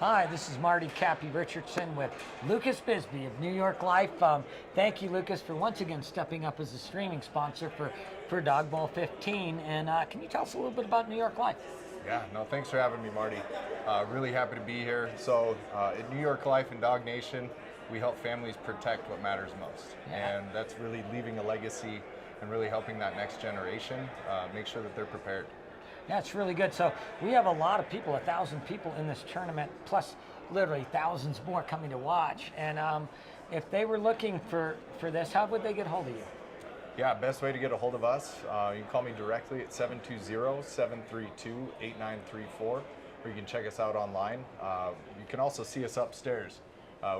Hi, this is Marty Cappy Richardson with Lucas Bisbee of New York Life. Thank you, Lucas, for once again stepping up as a streaming sponsor for Dawg Bowl 15. And can you tell us a little bit about New York Life? Yeah, no, thanks for having me, Marty. Really happy to be here. So, at New York Life and Dog Nation, we help families protect what matters most. Yeah. And that's really leaving a legacy and really helping that next generation make sure that they're prepared. Yeah, it's really good. So we have a lot of people, 1,000 people in this tournament, plus literally thousands more coming to watch. And if they were looking for this, how would they get hold of you? Yeah, best way to get a hold of us, you can call me directly at 720-732-8934, or you can check us out online. You can also see us upstairs.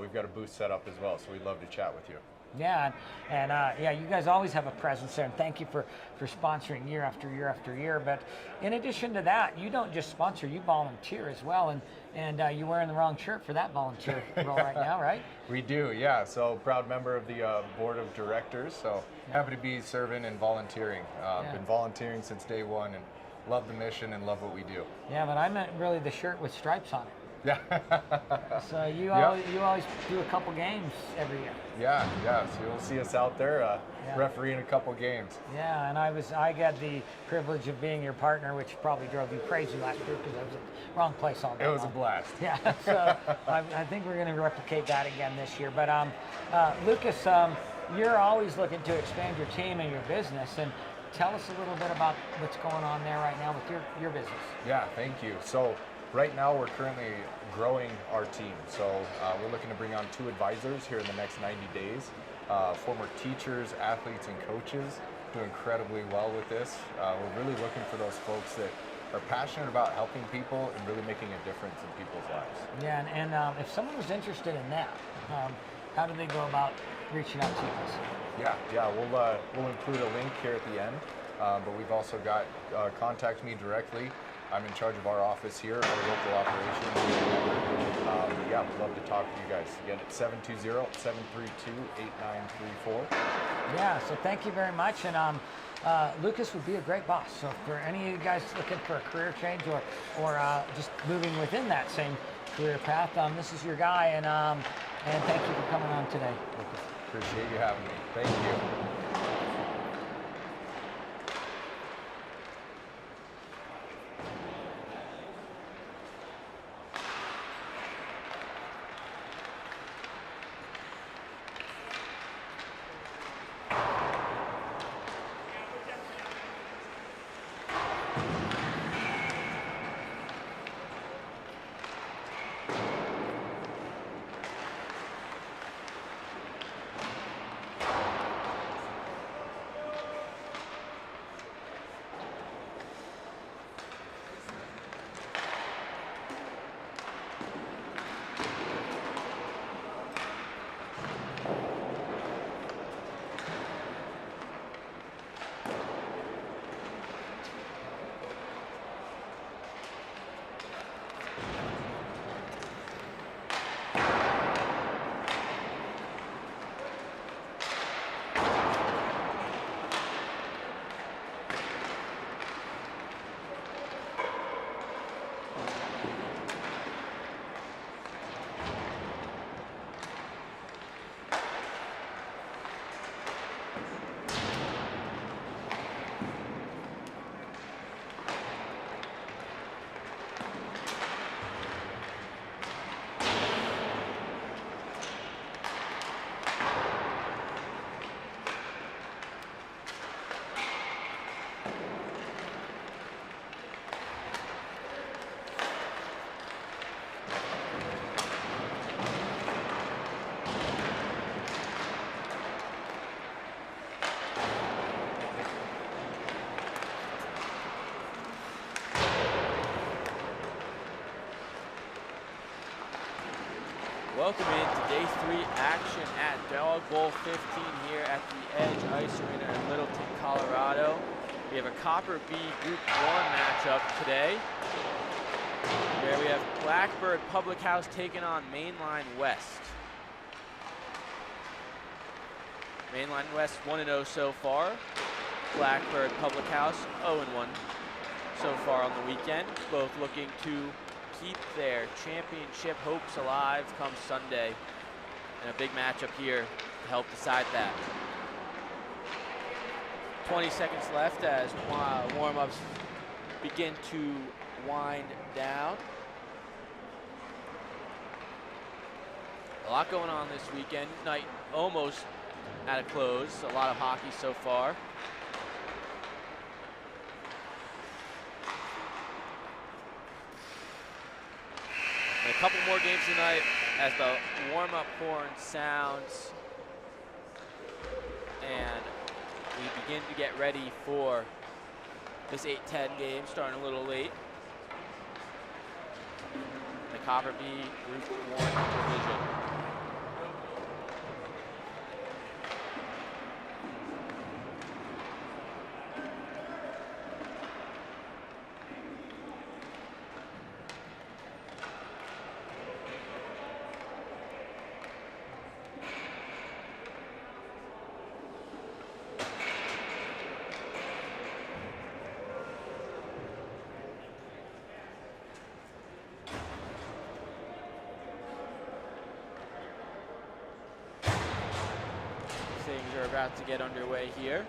We've got a booth set up as well, so we'd love to chat with you. Yeah, and yeah, you guys always have a presence there, and thank you for sponsoring year after year after year. But in addition to that, you don't just sponsor, you volunteer as well, and you're wearing the wrong shirt for that volunteer role right now, right? We do, yeah. So proud member of the board of directors, so happy to be serving and volunteering. Been volunteering since day one and love the mission and love what we do. Yeah, but I meant really the shirt with stripes on it. Yeah. So you always do a couple games every year. Yeah. So you'll see us out there refereeing a couple games. Yeah, and I got the privilege of being your partner, which probably drove you crazy last year because I was at the wrong place all day It was long. a blast. Yeah. So I think we're going to replicate that again this year. But Lucas, you're always looking to expand your team and your business, and tell us a little bit about what's going on there right now with your business. Yeah, thank you. So right now we're currently growing our team. So we're looking to bring on 2 advisors here in the next 90 days. Former teachers, athletes, and coaches do incredibly well with this. We're really looking for those folks that are passionate about helping people and really making a difference in people's lives. Yeah, and if someone was interested in that, how do they go about reaching out to you guys? Yeah, we'll include a link here at the end, but we've also got contact me directly. I'm in charge of our office here, our local operations. Yeah, we'd love to talk to you guys. Again, it's 720-732-8934. Yeah, so thank you very much. And Lucas would be a great boss. So for any of you guys looking for a career change or just moving within that same career path, this is your guy. And thank you for coming on today, Lucas. Appreciate you having me. Thank you. Welcome into Day 3 action at Dawg Bowl 15 here at the Edge Ice Arena in Littleton, Colorado. We have a Copper B Group 1 matchup today, where we have Blackbird Public House taking on MainLine West. MainLine West 1-0 so far. Blackbird Public House 0-1 so far on the weekend. Both looking to keep their championship hopes alive come Sunday. And a big matchup here to help decide that. 20 seconds left as warm-ups begin to wind down. A lot going on this weekend. Night almost at a close. A lot of hockey so far. And a couple more games tonight as the warm-up horn sounds. And we begin to get ready for this 8-10 game, starting a little late. The Copper B Group 1 division. Things are about to get underway here.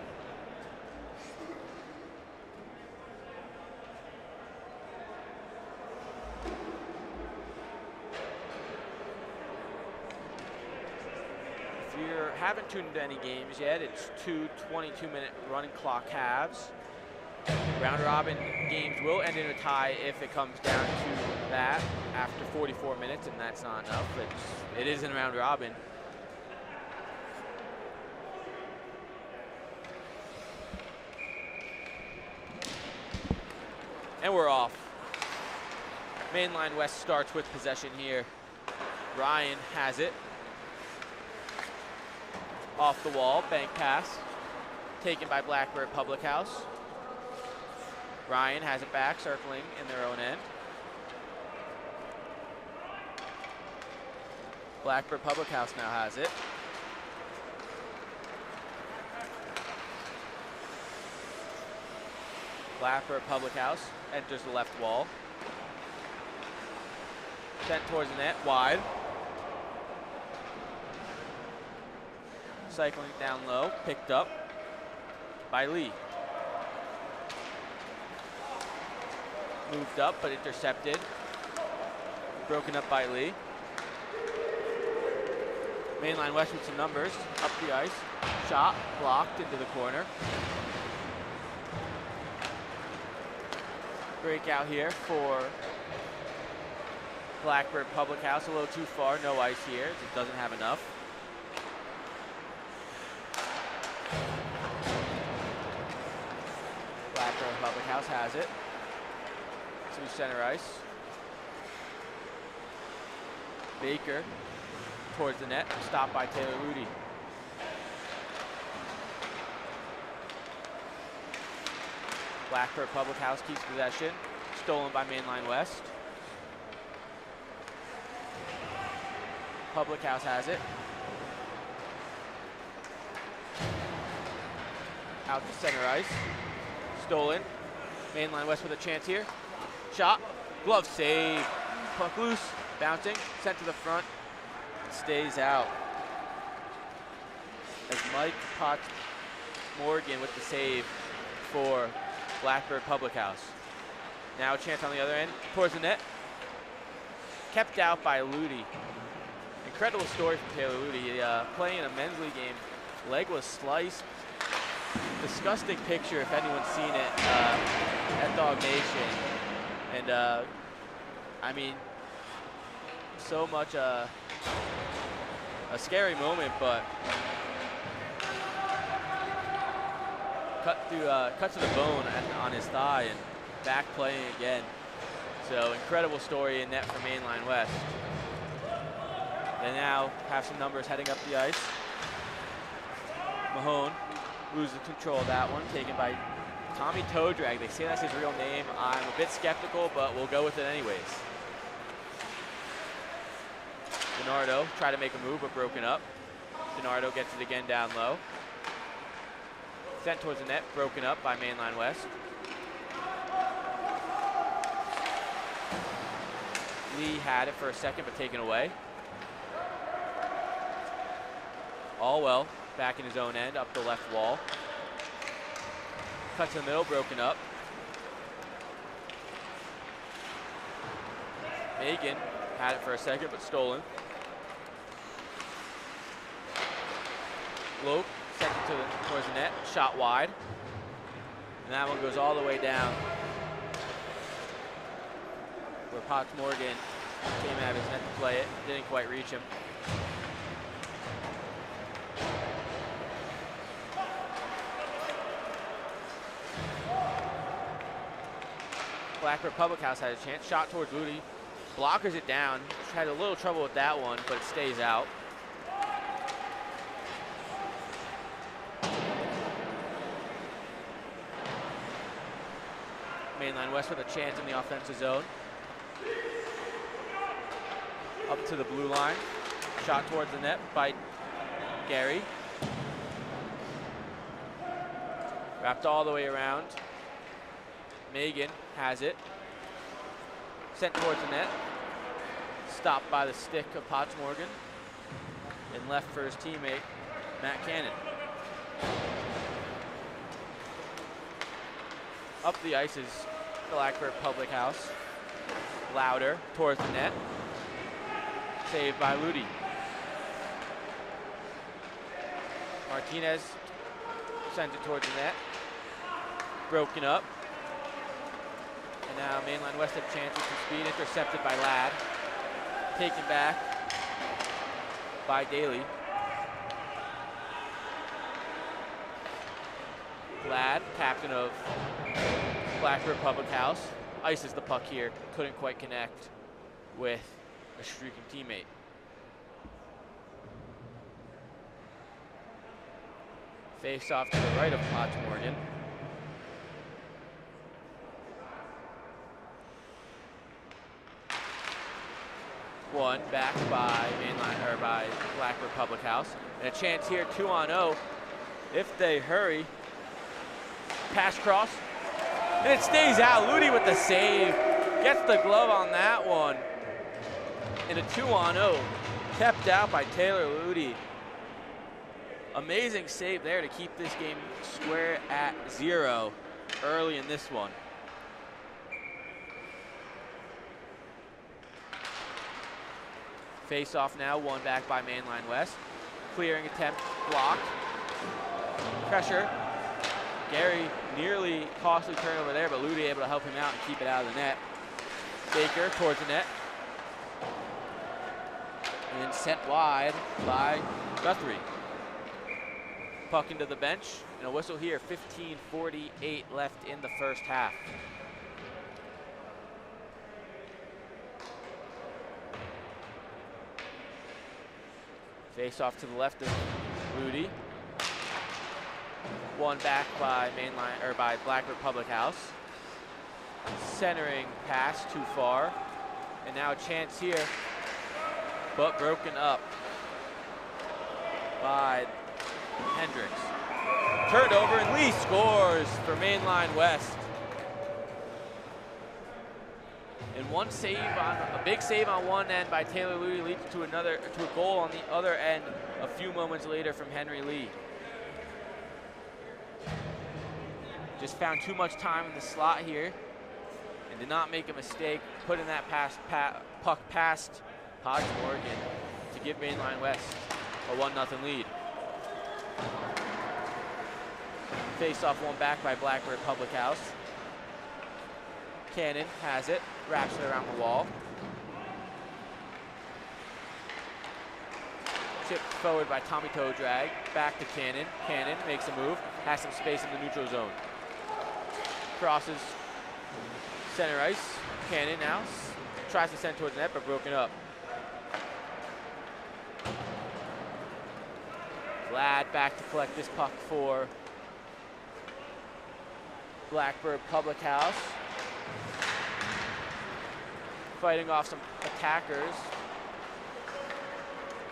If you haven't tuned into any games yet, it's two 22-minute running clock halves. Round robin games will end in a tie if it comes down to that after 44 minutes, and that's not enough. It is in round robin. And we're off. Mainline West starts with possession here. Ryan has it. Off the wall, bank pass. Taken by Blackbird Public House. Ryan has it back, circling in their own end. Blackbird Public House now has it. Blackbird Public House enters the left wall. Sent towards the net, wide. Cycling down low, picked up by Lee. Moved up, but intercepted. Broken up by Lee. Mainline West with some numbers, up the ice. Shot, blocked into the corner. Breakout here for Blackbird Public House, a little too far, no ice here, it doesn't have enough. Blackbird Public House has it. To center ice. Baker towards the net, stopped by Taylor Rudy. Blackbird Public House keeps possession, stolen by Mainline West. Public House has it. Out to center ice, stolen. Mainline West with a chance here. Shot, glove save. Puck loose, bouncing, sent to the front, stays out. As Mike Potts Morgan with the save for Blackbird Public House. Now a chance on the other end, towards the net. Kept out by Ludi. Incredible story from Taylor Ludi. Playing in a men's league game, leg was sliced. Disgusting picture if anyone's seen it at Dawg Nation. And I mean, so much a scary moment, but cut to the bone on his thigh and back playing again. So incredible story in net for Mainline West. They now have some numbers heading up the ice. Mahone loses control of that one, taken by Tommy Toedrag. They say that's his real name. I'm a bit skeptical, but we'll go with it anyways. DiNardo tried to make a move, but broken up. DiNardo gets it again down low. Sent towards the net, broken up by Mainline West. Lee had it for a second, but taken away. Allwell back in his own end, up the left wall. Cut to the middle, broken up. Megan had it for a second, but stolen. Lope sent it towards the net, shot wide. And that one goes all the way down, where Potts Morgan came out of his net to play it, didn't quite reach him. Blackbird Public House had a chance, shot towards Moody, blockers it down, had a little trouble with that one, but it stays out. Mainline West with a chance in the offensive zone. Up to the blue line. Shot towards the net by Gary. Wrapped all the way around. Megan has it. Sent towards the net. Stopped by the stick of Potts Morgan. And left for his teammate, Matt Cannon. Up the ice is Blackbird Public House. Louder towards the net. Saved by Ludi. Martinez sends it towards the net. Broken up. And now Mainline West have chances for speed, intercepted by Ladd. Taken back by Daly. Ladd, captain of Blackbird Public House, ices the puck here. Couldn't quite connect with a streaking teammate. Face off to the right of Potts Morgan. One back by Mainline, or by Blackbird Public House. And a chance here, 2-on-0. If they hurry. Pass cross. And it stays out. Ludi with the save. Gets the glove on that one. And a 2-on-0. Kept out by Taylor Ludi. Amazing save there to keep this game square at 0 early in this one. Face off now, one back by Mainline West. Clearing attempt, blocked. Pressure. Gary nearly costly turnover there, but Ludi able to help him out and keep it out of the net. Baker towards the net. And sent wide by Guthrie. Puck into the bench, and a whistle here, 15:48 left in the first half. Face off to the left of Ludi. One back by Mainline, or by Blackbird Public House. Centering pass too far. And now a chance here, but broken up by Hendricks. Turned over and Lee scores for Mainline West. And one save on a big save on one end by Taylor Ludi leads to a goal on the other end a few moments later from Henry Lee. Just found too much time in the slot here and did not make a mistake putting that puck past Potts Morgan to give Mainline West a 1-0 lead. Face off one back by Blackbird Public House. Cannon has it, wraps it around the wall. Chipped forward by Tommy Toe Drag, back to Cannon. Cannon makes a move, has some space in the neutral zone. Crosses center ice. Cannon now tries to send towards the net, but broken up. Ladd back to collect this puck for Blackbird Public House. Fighting off some attackers.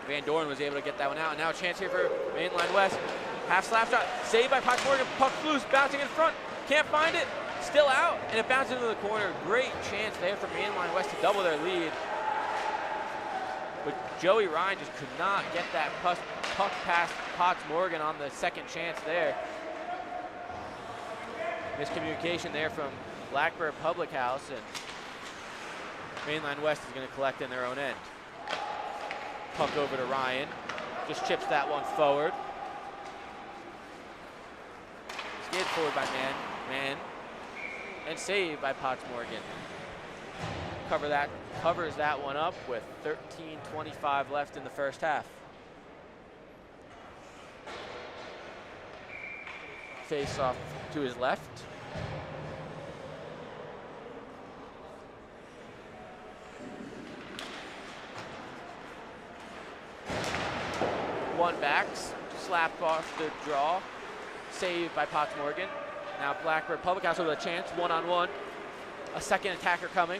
Van Doren was able to get that one out. And now a chance here for Mainline West. Half slap shot, saved by Potts Morgan. Puck loose, bouncing in front. Can't find it, still out, and it bounces into the corner. Great chance there for Mainline West to double their lead. But Joey Ryan just could not get that puck past Potts Morgan on the second chance there. Miscommunication there from Blackbird Public House, and Mainline West is going to collect in their own end. Puck over to Ryan. Just chips that one forward. Skid forward by Man. And saved by Potts Morgan. Covers that one up with 13:25 left in the first half. Face off to his left. One backs, slapped off the draw, saved by Potts Morgan. Now Blackbird Public House with a chance, one-on-one. A second attacker coming.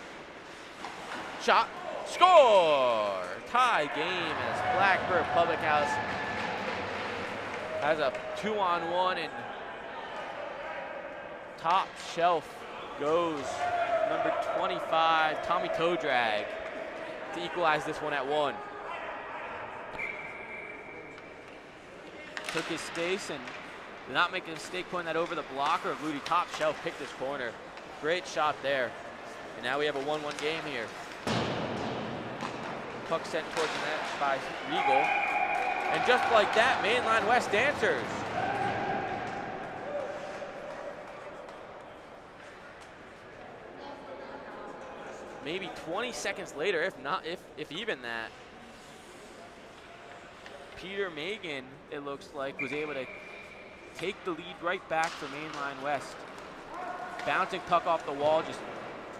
Shot, score! Tie game as Blackbird Public House has a 2-on-1, and top shelf goes number 25, Tommy Todrag, to equalize this one at 1. Took his space and did not make a mistake putting that over the blocker of Ludi. Top shelf picked this corner. Great shot there. And now we have a 1-1 game here. Puck sent towards the net by Regal. And just like that, Mainline West answers. Maybe 20 seconds later, if even that, Peter Magan, it looks like, was able to take the lead right back for Mainline West. Bouncing puck off the wall, just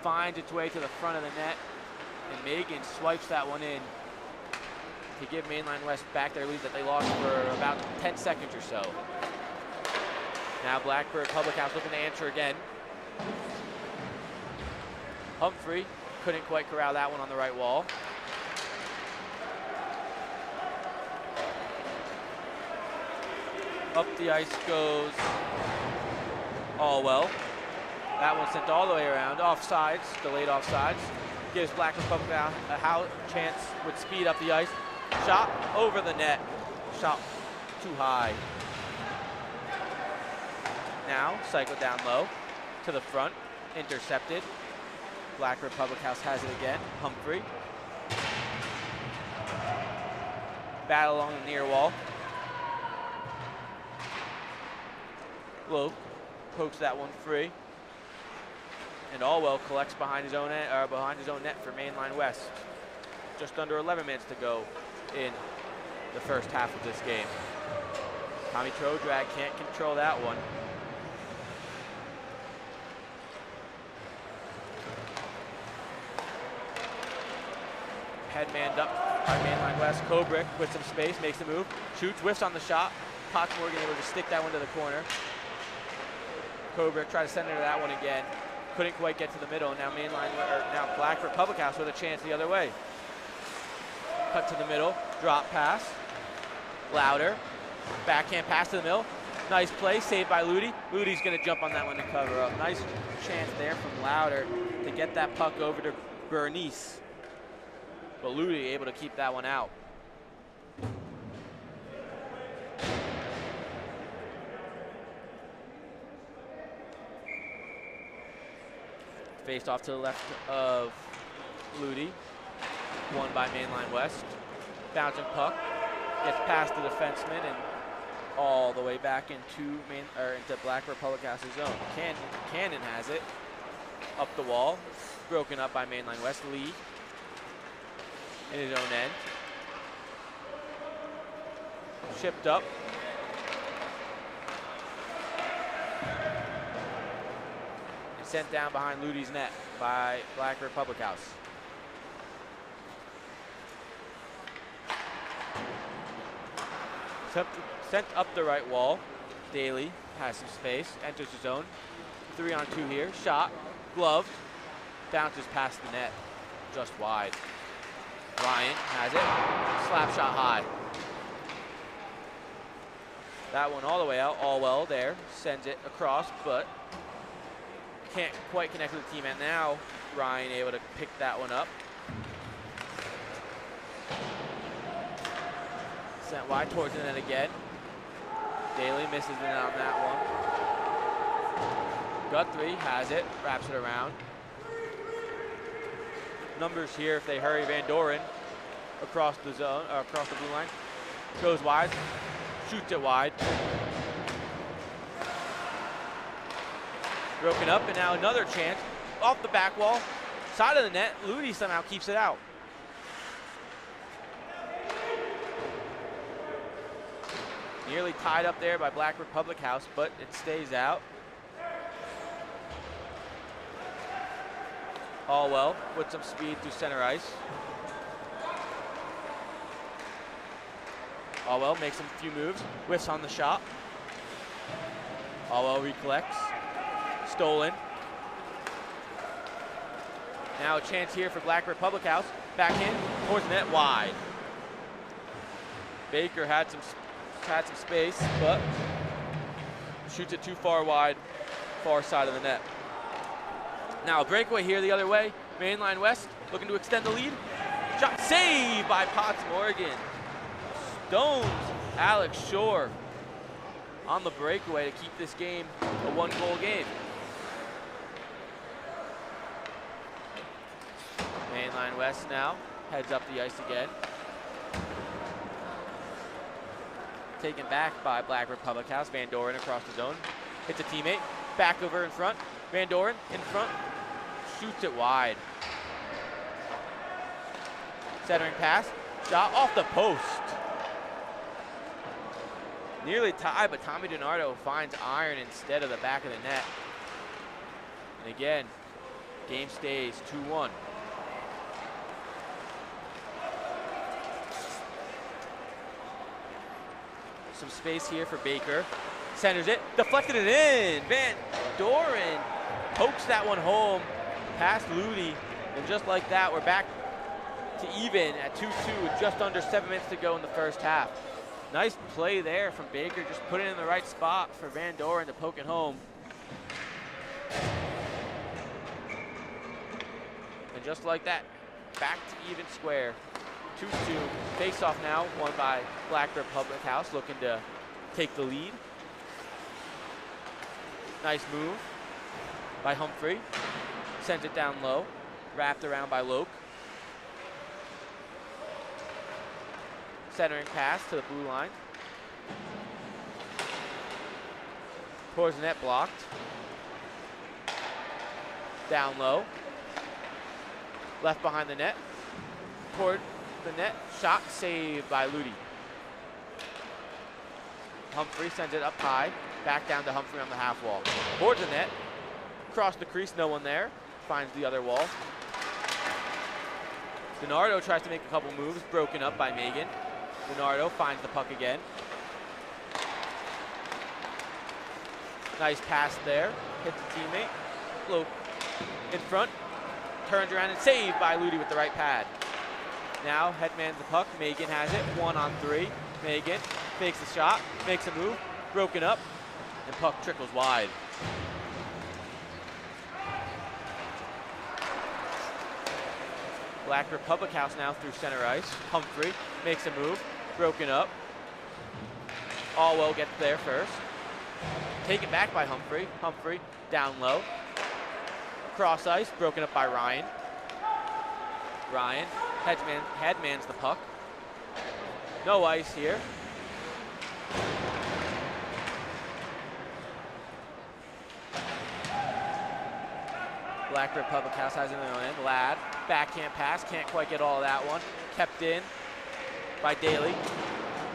finds its way to the front of the net, and Magan swipes that one in to give Mainline West back their lead that they lost for about 10 seconds or so. Now Blackbird Public House looking to answer again. Humphrey couldn't quite corral that one on the right wall. Up the ice goes Allwell. That one sent all the way around. Offsides, delayed offsides. Gives Blackbird Public a chance with speed up the ice. Shot over the net. Shot too high. Now cycled down low to the front. Intercepted. Blackbird Public House has it again. Humphrey. Battle along the near wall. Lowe pokes that one free, and Allwell collects behind his own net for Mainline West. Just under 11 minutes to go in the first half of this game. Tommy Todrag can't control that one. Headmanned up by Mainline West. Kobrick with some space, makes the move, shoots, whiffs on the shot. Potts Morgan able to stick that one to the corner. Kobrick tried to send into that one again. Couldn't quite get to the middle. Now now Blackbird Public House with a chance the other way. Cut to the middle, drop pass. Louder, backhand pass to the middle. Nice play, saved by Ludi. Ludi's gonna jump on that one to cover up. Nice chance there from Louder to get that puck over to Bernice. But Ludi able to keep that one out. Faced off to the left of Ludi. Won by Mainline West. Bouncing puck. Gets past the defenseman and all the way back into Blackbird Public House's zone. Cannon has it. Up the wall. Broken up by Mainline West. Lee in his own end. Chipped up. Sent down behind Ludi's net by Blackbird Public House. Sent up the right wall. Daly has some space, enters his zone. 3-on-2 here, shot, gloved, bounces past the net, just wide. Ryan has it, slap shot high. That one all the way out, Allwell there, sends it across, but can't quite connect with the team, and now Ryan able to pick that one up. Sent wide towards the net again. Daly misses it on that one. Guthrie has it, wraps it around. Numbers here if they hurry. Van Doren across the zone, across the blue line. Goes wide, shoots it wide. Broken up, and now another chance. Off the back wall, side of the net. Ludi somehow keeps it out. Nearly tied up there by Blackbird Public House, but it stays out. Allwell with some speed through center ice. Allwell makes a few moves, whiffs on the shot. Allwell recollects. Stolen. Now a chance here for Blackbird Public House. Back in, towards the net, wide. Baker had some space, but shoots it too far wide, far side of the net. Now a breakaway here the other way. Mainline West looking to extend the lead. Shot saved by Potts Morgan. Stones Alex Shore on the breakaway to keep this game a 1-goal game. Mainline West now heads up the ice again. Taken back by Blackbird Public House. Van Doren across the zone. Hits a teammate. Back over in front. Van Doren in front. Shoots it wide. Centering pass. Shot off the post. Nearly tied, but Tommy DiNardo finds iron instead of the back of the net. And again, game stays 2-1. Some space here for Baker. Centers it, deflected it in. Van Doren pokes that one home past Ludi. And just like that, we're back to even at 2-2 with just under 7 minutes to go in the first half. Nice play there from Baker, just put it in the right spot for Van Doren to poke it home. And just like that, back to even square. 2-2, face-off now, won by Blackbird Public House, looking to take the lead. Nice move by Humphrey. Sends it down low, wrapped around by Loke. Centering pass to the blue line. Towards the net, blocked. Down low. Left behind the net. Toward the net, shot saved by Ludi. Humphrey sends it up high, back down to Humphrey on the half wall. Towards the net, across the crease, no one there. Finds the other wall. DiNardo tries to make a couple moves, broken up by Megan. DiNardo finds the puck again. Nice pass there, hits the teammate. Low in front, turns around and saved by Ludi with the right pad. Now headmans the puck, Megan has it, 1-on-3. Megan fakes the shot, makes a move, broken up, and puck trickles wide. Blackbird Public House now through center ice. Humphrey makes a move, broken up. Allwell gets there first. Taken back by Humphrey. Humphrey down low. Cross ice, broken up by Ryan. Ryan headmans the puck. No ice here. Blackbird Public House has it in their end. Ladd, backhand pass, can't quite get all of that one. Kept in by Daly.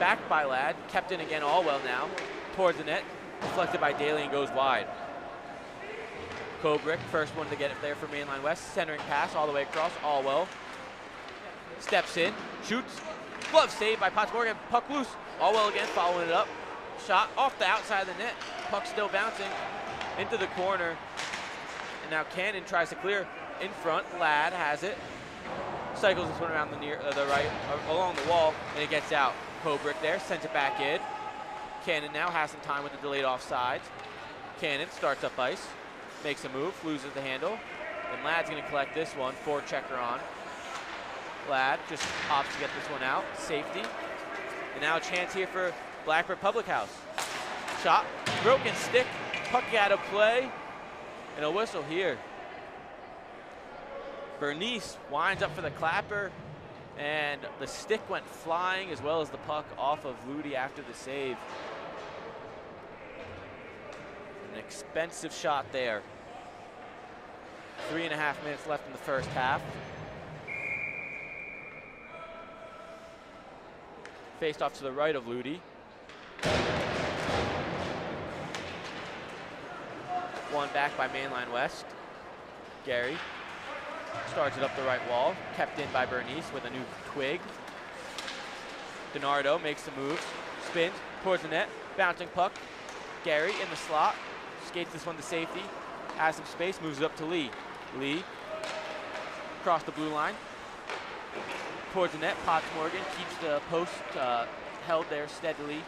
Back by Ladd, kept in again, Allwell now. Towards the net, deflected by Daly and goes wide. Kobrick, first one to get it there for Mainline West. Centering pass all the way across, Allwell. Steps in, shoots, glove save by Potts Morgan, puck loose. Allwell again following it up. Shot off the outside of the net, puck still bouncing into the corner. And now Cannon tries to clear in front. Ladd has it. Cycles this one around the right, along the wall, and it gets out. Kobrick there, sends it back in. Cannon now has some time with the delayed offsides. Cannon starts up ice, makes a move, loses the handle. And Ladd's gonna collect this one, forechecker on. Ladd just opts to get this one out, safety. And now a chance here for Blackbird Public House. Shot, broken stick, puck out of play, and a whistle here. Bernice winds up for the clapper, and the stick went flying as well as the puck off of Ludi after the save. An expensive shot there. 3.5 minutes left in the first half. Faced off to the right of Ludi. One back by Mainline West. Gary starts it up the right wall, kept in by Bernice with a new twig. DiNardo makes the move, spins towards the net, bouncing puck. Gary in the slot, skates this one to safety, has some space, moves it up to Lee. Lee, across the blue line, towards the net. Potts Morgan keeps the post held there steadily,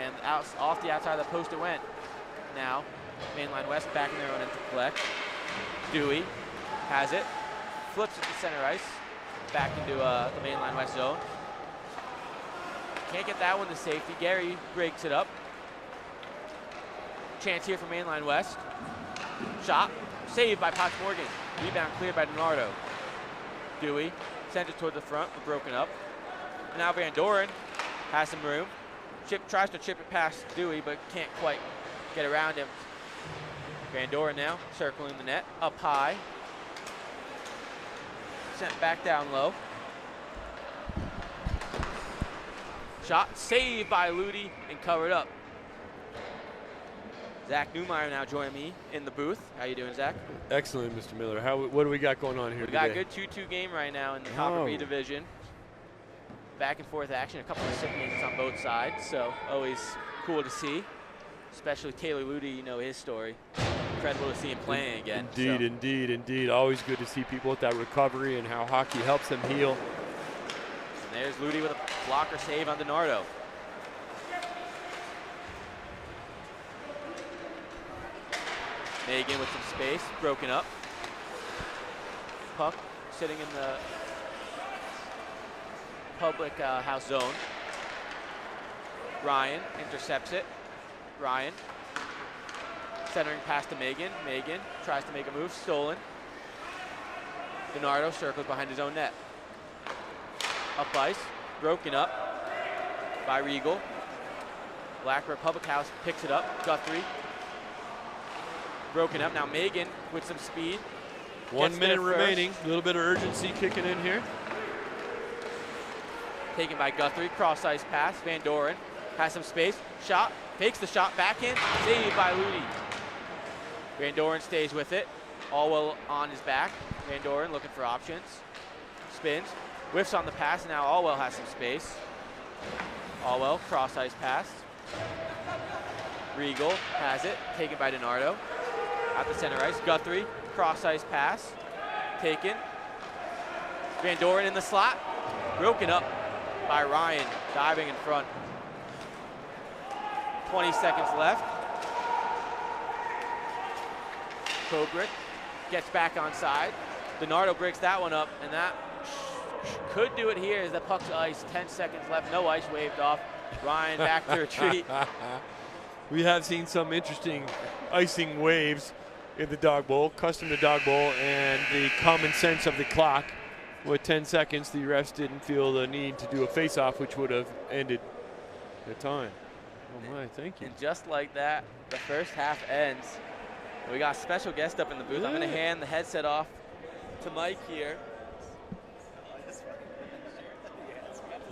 and off the outside of the post it went. Now, Mainline West back in their own end to collect. Dewey has it, flips it to center ice, back into the Mainline West zone. Can't get that one to safety. Gary breaks it up. Chance here for Mainline West. Shot, saved by Potts Morgan. Rebound cleared by DiNardo. Dewey sends it toward the front, but broken up. Now Van Doren has some room. Tries to chip it past Dewey, but can't quite get around him. Van Doren now circling the net, up high. Sent back down low. Shot saved by Ludi and covered up. Zach Newmeyer now joining me in the booth. How you doing, Zach? Excellent, Mr. Miller. What do we got going on here We today? got a good 2-2 game right now in the Copper B division. Back and forth action, a couple of recipients on both sides, so always cool to see. Especially Taylor Ludi, you know his story. Incredible to see him playing again. Indeed, so. indeed. Always good to see people with that recovery and how hockey helps them heal. And there's Ludi with a blocker save on DiNardo. Megan with some space, broken up. Puck sitting in the public house zone. Ryan intercepts it. Ryan centering pass to Megan. Megan tries to make a move, stolen. DiNardo circles behind his own net. Up ice, broken up by Regal. Blackbird Public House picks it up. Guthrie. Broken up. Now Megan with some speed. 1 minute remaining. A little bit of urgency kicking in here. Taken by Guthrie. Cross ice pass. Van Doren has some space. Shot. Fakes the shot back in. Saved by Ludi. Van Doren stays with it. Allwell on his back. Van Doren looking for options. Spins. Whiffs on the pass. And now Allwell has some space. Allwell cross ice pass. Regal has it. Taken by DiNardo. At the center ice. Guthrie. Cross ice pass. Taken. Van Doren in the slot. Broken up by Ryan. Diving in front. 20 seconds left. Kobrit gets back on side. DiNardo breaks that one up, and that could do it here as the puck's ice. 10 seconds left. No ice waved off. Ryan back to retreat. We have seen some interesting icing waves in the Dog Bowl, custom to Dog Bowl, and the common sense of the clock. With 10 seconds, the refs didn't feel the need to do a face-off, which would have ended the time. Oh my, thank you. And just like that, the first half ends. We got a special guest up in the booth. I'm going to hand the headset off to Mike here.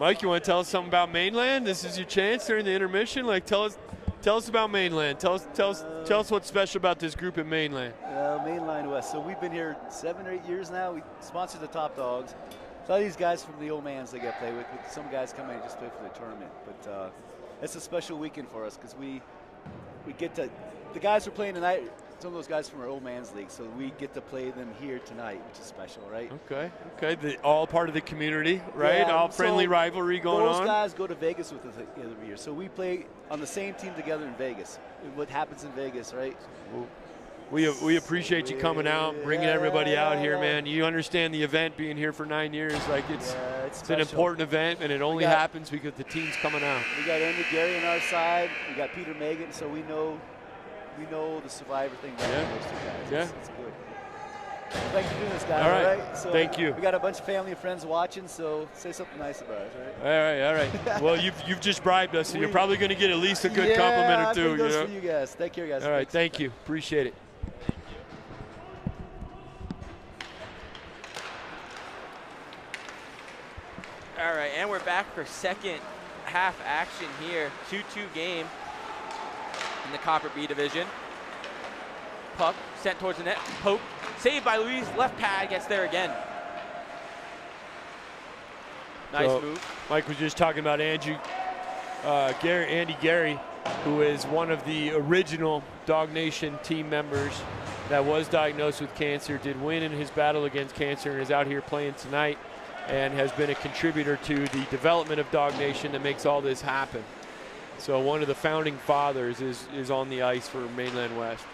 Mike, you want to tell us something about MainLine? This is your chance during the intermission. Like, tell us about MainLine. Tell us what's special about this group at MainLine. Mainline West. So we've been here 7 or 8 years now. We sponsor the Top Dogs. A lot of these guys from the old man's they get play with some guys come in and just play for the tournament. But it's a special weekend for us because we get to the guys who are playing tonight. Some of those guys from our old man's league, so we get to play them here tonight, which is special, right? Okay. All part of the community, right? Yeah, all friendly rivalry going on. Those guys go to Vegas with us every year, so we play on the same team together in Vegas. What happens in Vegas, right? We appreciate you coming out, bringing everybody out here, man. You understand the event, being here for 9 years, like it's an important event, and it only happens because the team's coming out. We got Andy Gary on our side. We got Peter Megan, so we know the survivor thing better than those two guys. It's good. Well, thanks for doing this, guys. All right. So thank you. We got a bunch of family and friends watching, so say something nice about us, right? All right. Well, you've just bribed us, so you're probably going to get at least a good compliment or two. I think those for you guys. Take care, guys. All right. Thank you. Appreciate it. All right, and we're back for second half action here. 2-2 game in the Copper B division. Puck sent towards the net. Poke. Saved by Luis. Left pad gets there again. Nice move. Mike was just talking about Andy Gary, who is one of the original Dog Nation team members that was diagnosed with cancer, did win in his battle against cancer, and is out here playing tonight, and has been a contributor to the development of Dog Nation that makes all this happen. So one of the founding fathers is on the ice for MainLine West.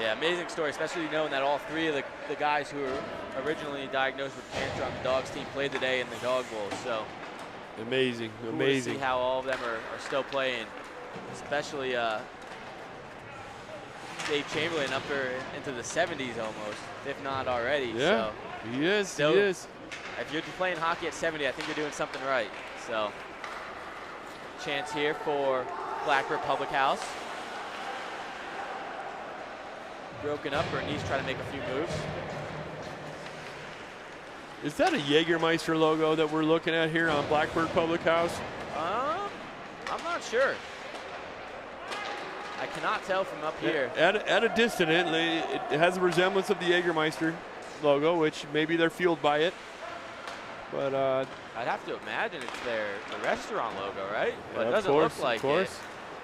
Yeah, amazing story, especially knowing that all three of the guys who were originally diagnosed with cancer on the Dogs team played today in the Dog Bowl. So amazing. Cool to see how all of them are still playing, especially Dave Chamberlain up there into the 70s almost, if not already. Yeah, so he is. If you're playing hockey at 70, I think you're doing something right. So chance here for Blackbird Public House. Broken up, Bernice trying to make a few moves. Is that a Jägermeister logo that we're looking at here on Blackbird Public House? I'm not sure. I cannot tell from up here. At a distance, it has a resemblance of the Jägermeister logo, which maybe they're fueled by it. But I'd have to imagine it's the restaurant logo, right? But yeah, it doesn't look like it. Of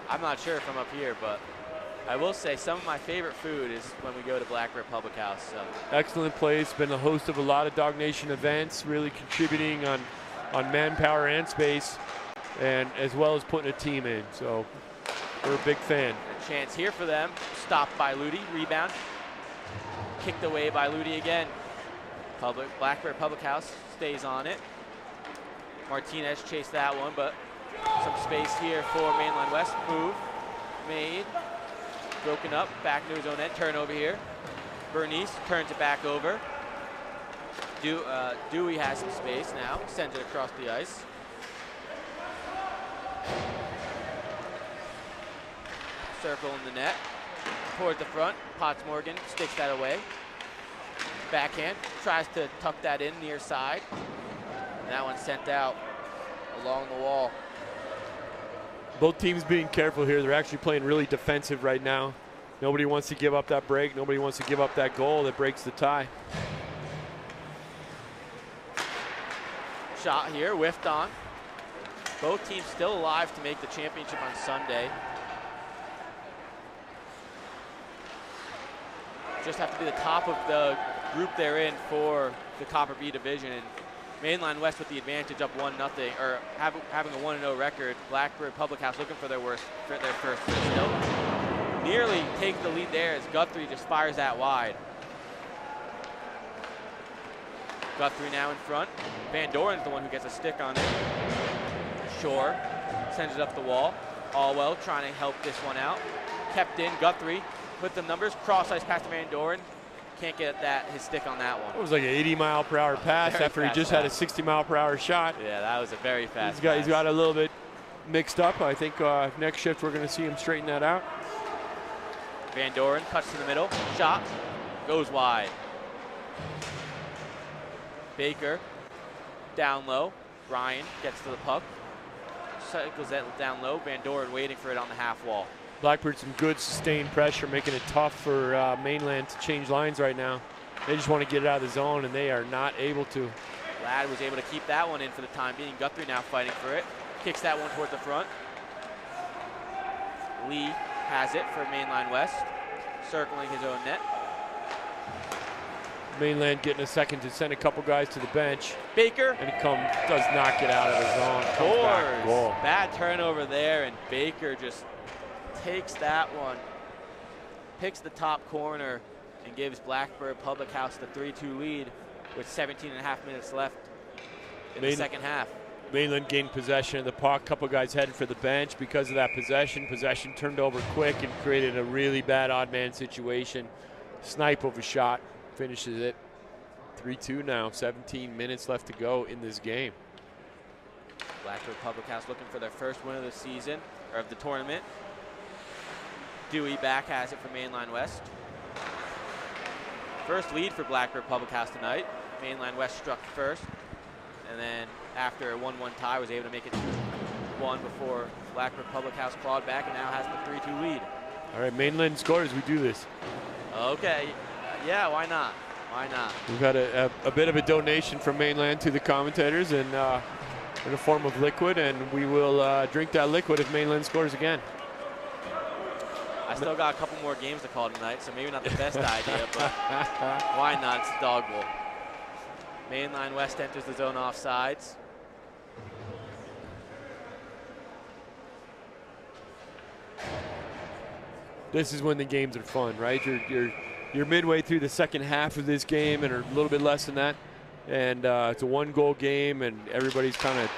I'm not sure from up here, but I will say some of my favorite food is when we go to Blackbird Public House. So. Excellent place. Been the host of a lot of Dog Nation events, really contributing on manpower and space, and as well as putting a team in. So we're a big fan. A chance here for them. Stopped by Ludi. Rebound. Kicked away by Ludi again. Blackbird Public House stays on it. Martinez chased that one, but some space here for MainLine West. Move made. Broken up, back to his own end, turnover here. Bernice turns it back over. Dewey has some space now, sends it across the ice. Circle in the net, towards the front. Potts Morgan sticks that away. Backhand, tries to tuck that in near side. And that one's sent out along the wall. Both teams being careful here. They're actually playing really defensive right now. Nobody wants to give up that break. Nobody wants to give up that goal that breaks the tie. Shot here, whiffed on. Both teams still alive to make the championship on Sunday. Just have to be the top of the group they're in for the Copper B division. And MainLine West with the advantage up 1-0, or having a 1-0 record. Blackbird Public House looking for their first still. Nearly take the lead there as Guthrie just fires that wide. Guthrie now in front. Van Doren's the one who gets a stick on it. Shore sends it up the wall. Allwell trying to help this one out. Kept in, Guthrie with the numbers. Cross ice pass to Van Doren. Can't get his stick on that one. It was like an 80-mile-per-hour pass after he just had a 60-mile-per-hour shot. Yeah, that was a very fast He's got a little bit mixed up. I think next shift we're going to see him straighten that out. Van Doren cuts to the middle. Shot goes wide. Baker down low. Ryan gets to the puck. Cycles that down low. Van Doren waiting for it on the half wall. Blackbird some good sustained pressure, making it tough for MainLine to change lines right now. They just want to get it out of the zone, and they are not able to. Ladd was able to keep that one in for the time being. Guthrie now fighting for it. Kicks that one towards the front. Lee has it for MainLine West, circling his own net. MainLine getting a second to send a couple guys to the bench. Baker. And he does not get out of the zone. Scores. Bad turnover there, and Baker just takes that one picks the top corner and gives Blackbird Public House the 3-2 lead with 17.5 minutes left in the second half. Mainland gained possession of the puck. Couple guys headed for the bench because of that possession. Possession turned over quick and created a really bad odd man situation. Snipe of a shot finishes it. 3-2 now. 17 minutes left to go in this game. Blackbird Public House looking for their first win of the season, or of the tournament. Dewey back has it for MainLine West. First lead for Blackbird Public House tonight. MainLine West struck first, and then after a 1-1 tie was able to make it 2-1 before Blackbird Public House clawed back and now has the 3-2 lead. All right, MainLine scores. We do this. Okay, yeah, why not? Why not? We've got a bit of a donation from MainLine to the commentators and in a form of liquid, and we will drink that liquid if MainLine scores again. I still got a couple more games to call tonight, so maybe not the best idea, but why not? It's Dawg Bowl. MainLine West enters the zone offsides. This is when the games are fun, right? You're midway through the second half of this game, and a little bit less than that, and it's a one-goal game, and everybody's kind of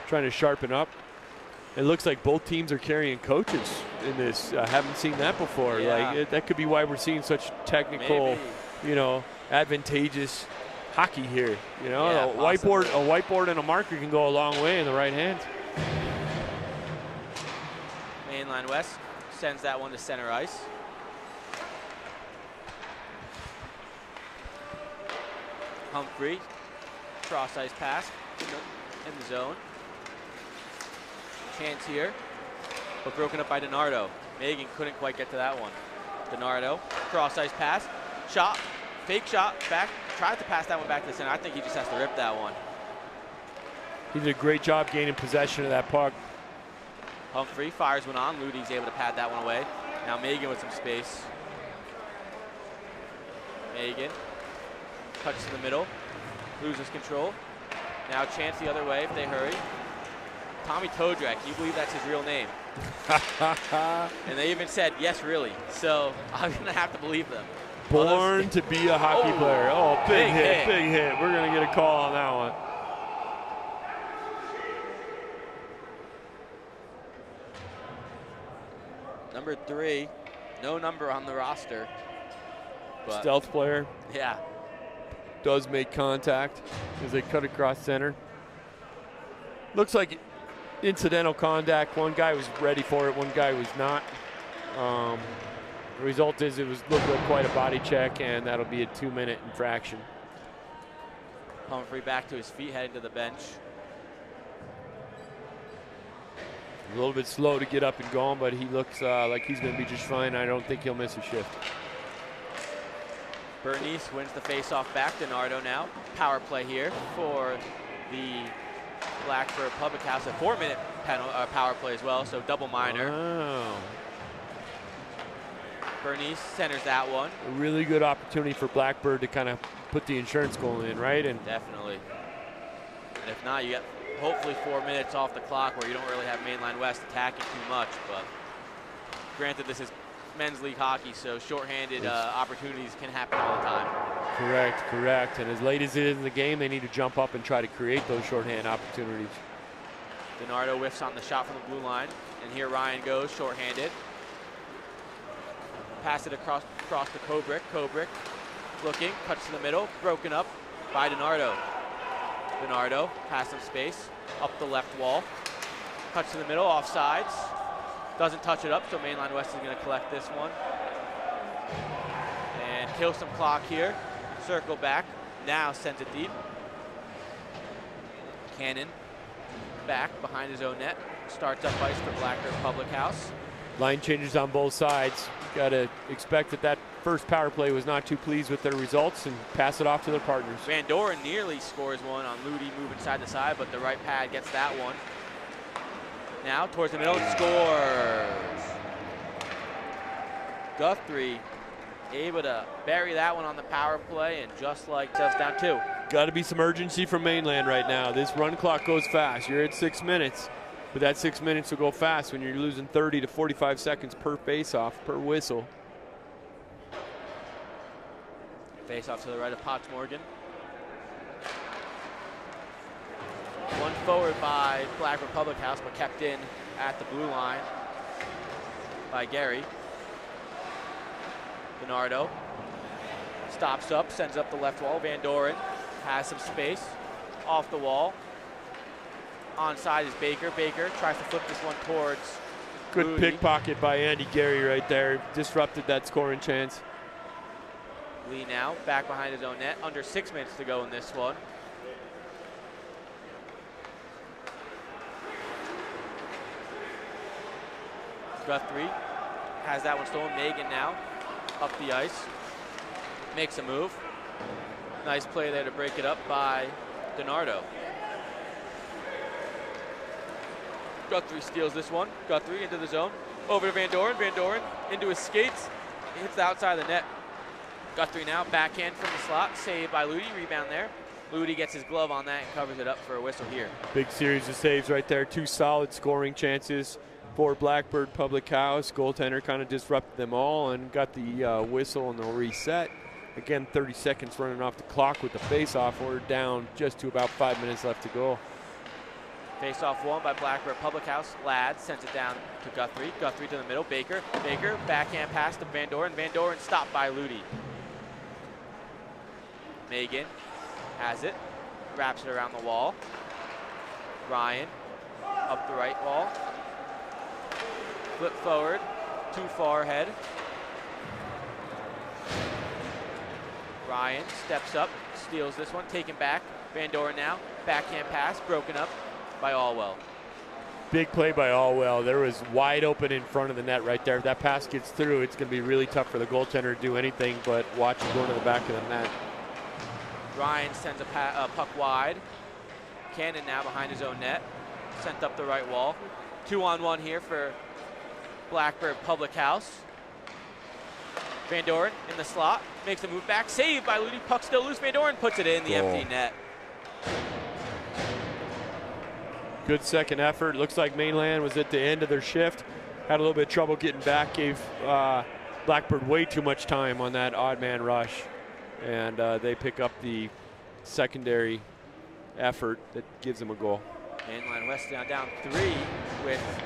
trying to sharpen up. It looks like both teams are carrying coaches in this. I haven't seen that before. Yeah. Like that could be why we're seeing such technical, Maybe. Advantageous hockey here. Yeah, a whiteboard and a marker can go a long way in the right hands. MainLine West sends that one to center ice. Humphrey, cross ice pass in the zone. Chance here, but broken up by DiNardo. Megan couldn't quite get to that one. DiNardo, cross ice pass, shot, fake shot, back, tried to pass that one back to the center. I think he just has to rip that one. He did a great job gaining possession of that puck. Humphrey fires one on. Ludy's able to pad that one away. Now Megan with some space. Megan cuts to the middle, loses control. Now chance the other way if they hurry. Tommy Todrak, can you believe that's his real name? And they even said, yes, really. So I'm going to have to believe them. Born to be a hockey player. Oh, big hit. We're going to get a call on that one. Number 3, no number on the roster. But Stealth player. yeah. Does make contact as they cut across center. Looks like incidental contact. One guy was ready for it, one guy was not. The result is it looked like quite a body check, and that'll be a 2-minute infraction. Humphrey back to his feet, heading to the bench. A little bit slow to get up and going, but he looks like he's going to be just fine. I don't think he'll miss a shift. Bernice wins the face-off back. DiNardo now. Power play here for the Blackbird Public House. A 4-minute power play as well, so double minor. Wow. Bernice centers that one. A really good opportunity for Blackbird to kind of put the insurance goal in, right? And Definitely. And if not, you got hopefully 4 minutes off the clock where you don't really have MainLine West attacking too much. But granted, this is men's league hockey, so shorthanded opportunities can happen all the time. Correct. And as late as it is in the game, they need to jump up and try to create those shorthand opportunities. DiNardo whiffs on the shot from the blue line, and here Ryan goes shorthanded. Pass it across to Kobrick. Kobrick looking, cuts to the middle, broken up by DiNardo. DiNardo has some space up the left wall, cuts to the middle, offsides. Doesn't touch it up, so MainLine West is going to collect this one. And kill some clock here. Circle back. Now sends it deep. Cannon back behind his own net. Starts up ice for Blackbird Public House. Line changes on both sides. Got to expect that first power play was not too pleased with their results and pass it off to their partners. Van Doren nearly scores one on Ludy moving side to side, but the right pad gets that one. Now towards the middle, scores. Guthrie able to bury that one on the power play, and just like just down 2. Got to be some urgency from Mainland right now. This run clock goes fast. You're at 6 minutes, but that 6 minutes will go fast when you're losing 30 to 45 seconds per face-off, per whistle. Face off to the right of Potts Morgan. One forward by Blackbird Public House, but kept in at the blue line by Gary. Bernardo stops up, sends up the left wall. Van Doren has some space off the wall. Onside is Baker. Baker tries to flip this one towards Good Rudy. pickpocket by Andy Gary right there. Disrupted that scoring chance. Lee now back behind his own net. Under 6 minutes to go in this one. Guthrie has that one stolen. Megan now up the ice. Makes a move. Nice play there to break it up by Donardo. Guthrie steals this one. Guthrie into the zone. Over to Van Doren. Van Doren into his skates. He hits the outside of the net. Guthrie now backhand from the slot. Saved by Ludi. Rebound there. Ludi gets his glove on that and covers it up for a whistle here. Big series of saves right there. 2 solid scoring chances for Blackbird Public House. Goaltender kind of disrupted them all and got the whistle, and they'll reset. Again, 30 seconds running off the clock with the face-off. We're down just to about 5 minutes left to go. Face-off won by Blackbird Public House. Ladd sends it down to Guthrie. Guthrie to the middle. Baker. Baker backhand pass to Van Doren. Van Doren stopped by Ludi. Megan has it. Wraps it around the wall. Ryan up the right wall. Flip forward. Too far ahead. Ryan steps up. Steals this one. Taken back. Van Doren now. Backhand pass. Broken up by Allwell. Big play by Allwell. There was wide open in front of the net right there. If that pass gets through, it's going to be really tough for the goaltender to do anything but watch it go to the back of the net. Ryan sends a puck wide. Cannon now behind his own net. Sent up the right wall. 2-on-1 here for Blackbird Public House. Van Doren in the slot. Makes a move back. Saved by Ludi. Puck still loose. Van Doren puts it in the empty net. Good second effort. Looks like MainLine was at the end of their shift. Had a little bit of trouble getting back. Gave Blackbird way too much time on that odd man rush. And they pick up the secondary effort that gives them a goal. MainLine West down 3 with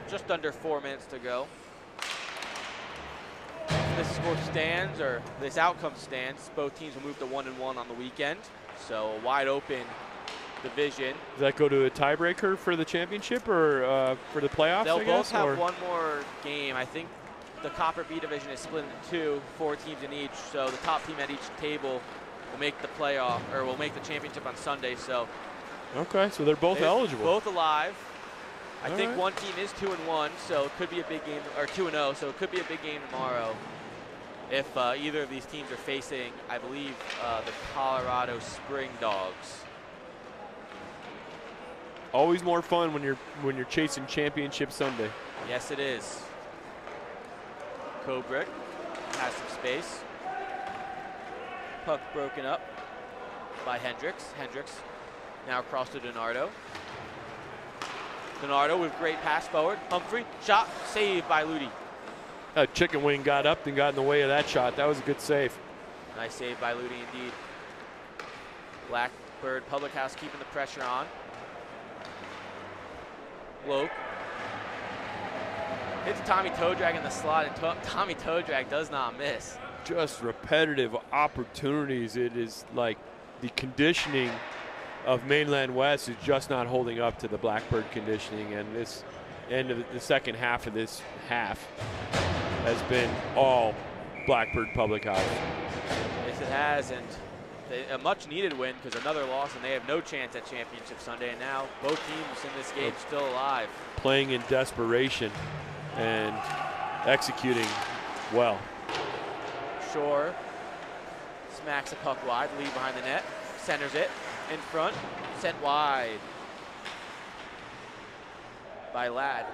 just under 4 minutes to go. If this score stands, or this outcome stands, both teams will move to 1-1 on the weekend. So a wide open division. Does that go to a tiebreaker for the championship or for the playoffs? They'll I guess, both have or? one more game. I think the Copper B division is split into 2, 4 teams in each. So the top team at each table will make the playoff, or will make the championship on Sunday. So Okay, so they're both eligible. Both alive. I All think right. one team is 2-1, so it could be a big game, or 2-0, so it could be a big game tomorrow. If either of these teams are facing, I believe, the Colorado Spring Dogs. Always more fun when you're chasing championship Sunday. Yes, it is. Kobrick has some space. Puck broken up by Hendricks. Hendricks now across to Donardo. Donardo with great pass forward. Humphrey, shot, saved by Ludi. Chicken Wing got up and got in the way of that shot. That was a good save. Nice save by Ludi indeed. Blackbird Public House keeping the pressure on. Loke hits Tommy Toedrag in the slot, and Tommy Toedrag does not miss. Just repetitive opportunities. It is like the conditioning of MainLine West is just not holding up to the Blackbird conditioning, and this end of the second half of this half has been all Blackbird Public House. Yes, it has, and a much needed win, because another loss and they have no chance at championship Sunday, and now both teams in this game still alive. Playing in desperation and executing well. Shore smacks the puck wide, lead behind the net, centers it in front, sent wide by Ladd.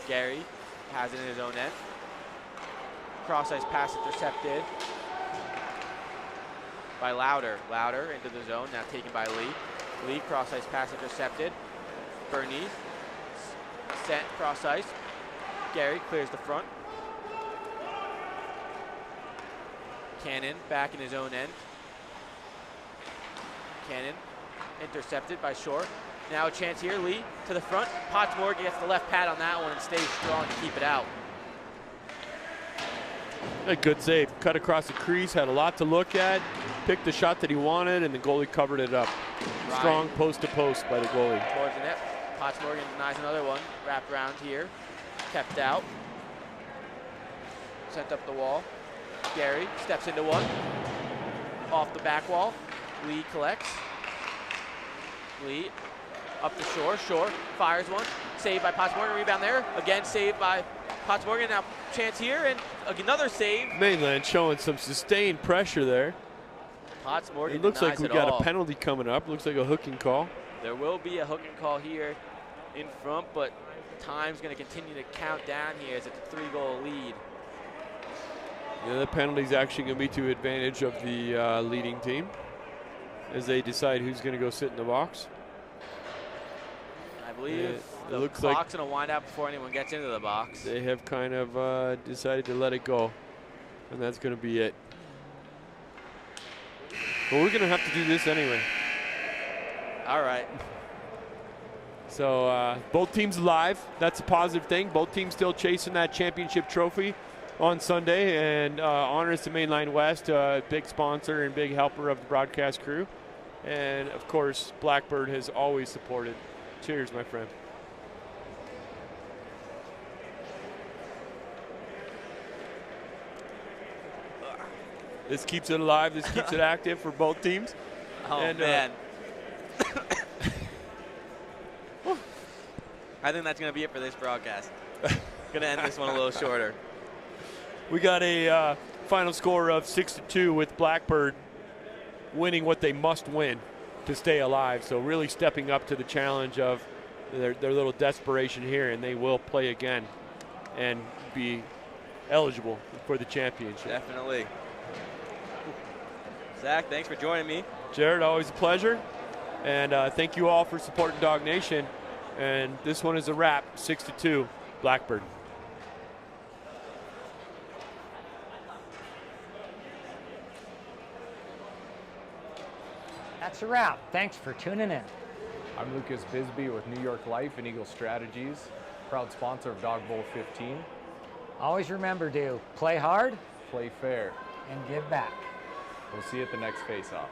Gary has it in his own end. Cross ice pass intercepted by Louder. Louder into the zone, now taken by Lee. Lee, cross ice pass intercepted. Bernice sent cross ice. Gary clears the front. Cannon back in his own end. Cannon intercepted by Short. Now a chance here, Lee to the front. Pottsmore gets the left pad on that one and stays strong to keep it out. A good save. Cut across the crease, had a lot to look at, picked the shot that he wanted, and the goalie covered it up. Ryan. Strong post to post by the goalie. Towards the net. Pottsmore denies another one. Wrapped around here. Kept out. Sent up the wall. Gary steps into one. Off the back wall. Lee collects. Lee up the shore. Shore fires one. Saved by Pottsmore. Rebound there. Again saved by Pottsmore. Now chance here and another save. MainLine showing some sustained pressure there. Pottsmore It looks like we got all. a penalty coming up. Looks like a hooking call. There will be a hooking call here in front, but time's going to continue to count down here as it's a 3-goal lead. Yeah, the penalty's actually going to be to advantage of the leading team as they decide who's going to go sit in the box. I believe the looks clock's like going to wind out before anyone gets into the box. they have kind of decided to let it go, and that's going to be it. But we're going to have to do this anyway. All right. So both teams alive. That's a positive thing. Both teams still chasing that championship trophy on Sunday, and honors to MainLine West, big sponsor and big helper of the broadcast crew. And of course, Blackbird has always supported. Cheers, my friend. This keeps it alive. This keeps it active for both teams. Oh, and, man. I think that's going to be it for this broadcast. Going to end this one a little shorter. We got a final score of 6-2 with Blackbird winning what they must win to stay alive. So really stepping up to the challenge of their little desperation here, and they will play again and be eligible for the championship. Definitely. Zach, thanks for joining me. Jared, always a pleasure. And thank you all for supporting Dawg Nation. And this one is a wrap, 6-2, Blackbird. That's a wrap. Thanks for tuning in. I'm Lucas Bisbee with New York Life and Eagle Strategies, proud sponsor of Dawg Bowl 15. Always remember to play hard Play fair. and give back. We'll see you at the next face-off.